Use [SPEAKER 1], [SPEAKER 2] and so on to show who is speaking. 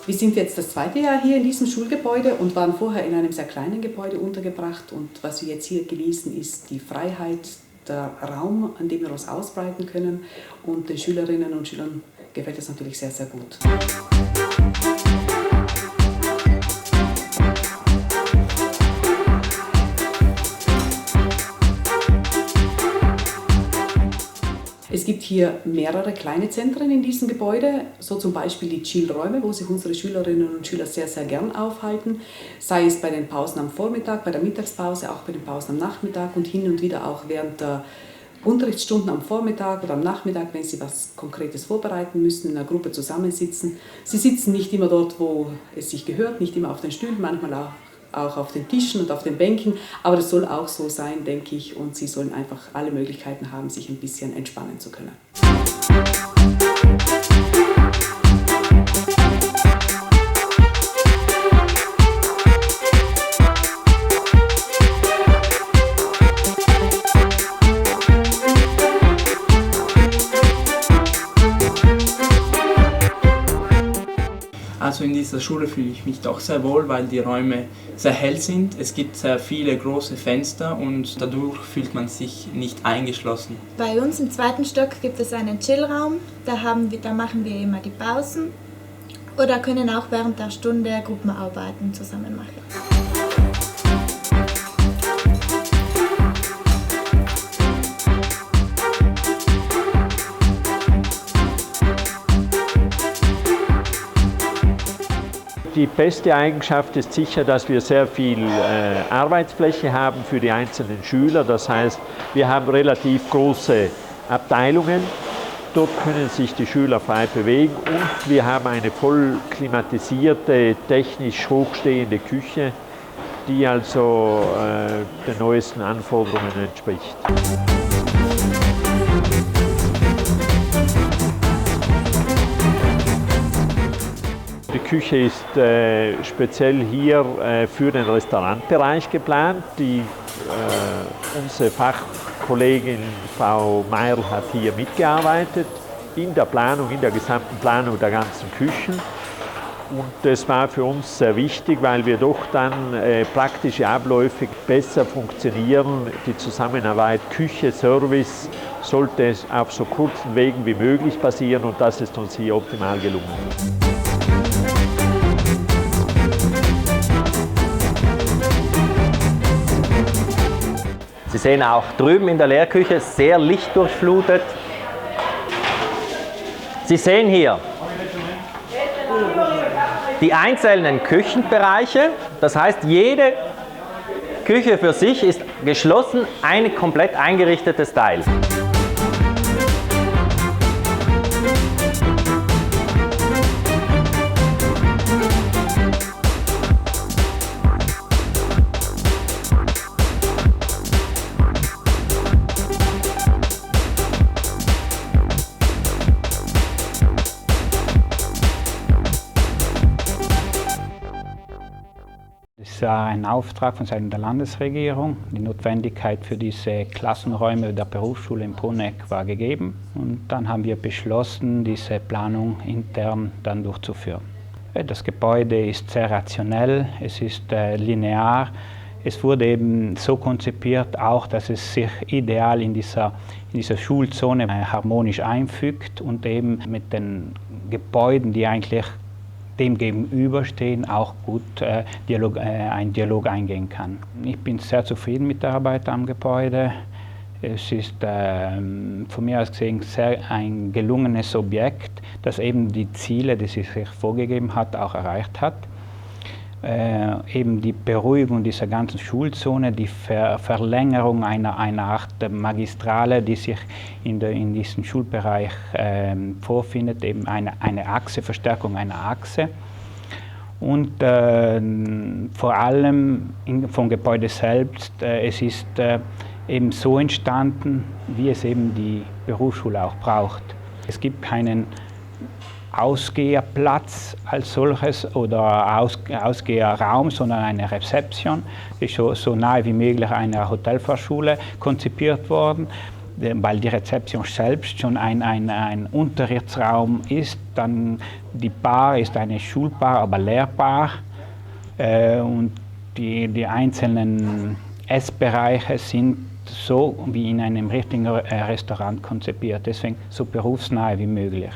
[SPEAKER 1] Wir sind jetzt das zweite Jahr hier in diesem Schulgebäude und waren vorher in einem sehr kleinen Gebäude untergebracht. Und was wir jetzt hier genießen, ist die Freiheit, der Raum, an dem wir uns ausbreiten können. Und den Schülerinnen und Schülern gefällt das natürlich sehr, sehr gut. Es gibt hier mehrere kleine Zentren in diesem Gebäude, so zum Beispiel die Chill-Räume, wo sich unsere Schülerinnen und Schüler sehr, sehr gern aufhalten, sei es bei den Pausen am Vormittag, bei der Mittagspause, auch bei den Pausen am Nachmittag und hin und wieder auch während der Unterrichtsstunden am Vormittag oder am Nachmittag, wenn sie was Konkretes vorbereiten müssen, in einer Gruppe zusammensitzen. Sie sitzen nicht immer dort, wo es sich gehört, nicht immer auf den Stühlen, manchmal auch auf den Tischen und auf den Bänken, aber das soll auch so sein, denke ich, und sie sollen einfach alle Möglichkeiten haben, sich ein bisschen entspannen zu können.
[SPEAKER 2] Also in dieser Schule fühle ich mich doch sehr wohl, weil die Räume sehr hell sind. Es gibt sehr viele große Fenster und dadurch fühlt man sich nicht eingeschlossen.
[SPEAKER 3] Bei uns im zweiten Stock gibt es einen Chillraum. Da machen wir immer die Pausen oder können auch während der Stunde Gruppenarbeiten zusammen machen.
[SPEAKER 4] Die beste Eigenschaft ist sicher, dass wir sehr viel Arbeitsfläche haben für die einzelnen Schüler. Das heißt, wir haben relativ große Abteilungen. Dort können sich die Schüler frei bewegen und wir haben eine voll klimatisierte, technisch hochstehende Küche, die also den neuesten Anforderungen entspricht. Die Küche ist speziell hier für den Restaurantbereich geplant. Unsere Fachkollegin Frau Meierl hat hier mitgearbeitet in der Planung, in der gesamten Planung der ganzen Küchen. Und das war für uns sehr wichtig, weil wir doch dann praktische Abläufe besser funktionieren. Die Zusammenarbeit Küche, Service sollte auf so kurzen Wegen wie möglich passieren und das ist uns hier optimal gelungen.
[SPEAKER 5] Sie sehen auch drüben in der Lehrküche sehr lichtdurchflutet. Sie sehen hier die einzelnen Küchenbereiche. Das heißt, jede Küche für sich ist geschlossen, ein komplett eingerichtetes Teil.
[SPEAKER 6] Es war ein Auftrag von Seiten der Landesregierung. Die Notwendigkeit für diese Klassenräume der Berufsschule in Pruneck war gegeben. Und dann haben wir beschlossen, diese Planung intern dann durchzuführen. Das Gebäude ist sehr rationell, es ist linear. Es wurde eben so konzipiert, auch, dass es sich ideal in dieser Schulzone harmonisch einfügt und eben mit den Gebäuden, die eigentlich dem gegenüberstehen, auch gut einen Dialog eingehen kann. Ich bin sehr zufrieden mit der Arbeit am Gebäude. Es ist von mir aus gesehen ein gelungenes Objekt, das eben die Ziele, die sie sich vorgegeben hat, auch erreicht hat. eben die Beruhigung dieser ganzen Schulzone, die Verlängerung einer Art Magistrale, die sich in diesem Schulbereich vorfindet, eben eine Achse, Verstärkung einer Achse. Und vor allem vom Gebäude selbst, es ist eben so entstanden, wie es eben die Berufsschule auch braucht. Es gibt keinen Ausgeherplatz als solches oder Ausgeherraum, sondern eine Rezeption, die ist so nahe wie möglich einer Hotelfachschule konzipiert worden, weil die Rezeption selbst schon ein Unterrichtsraum ist. Dann die Bar ist eine Schulbar, aber Lehrbar, und die einzelnen Essbereiche sind so wie in einem richtigen Restaurant konzipiert, deswegen so berufsnahe wie möglich.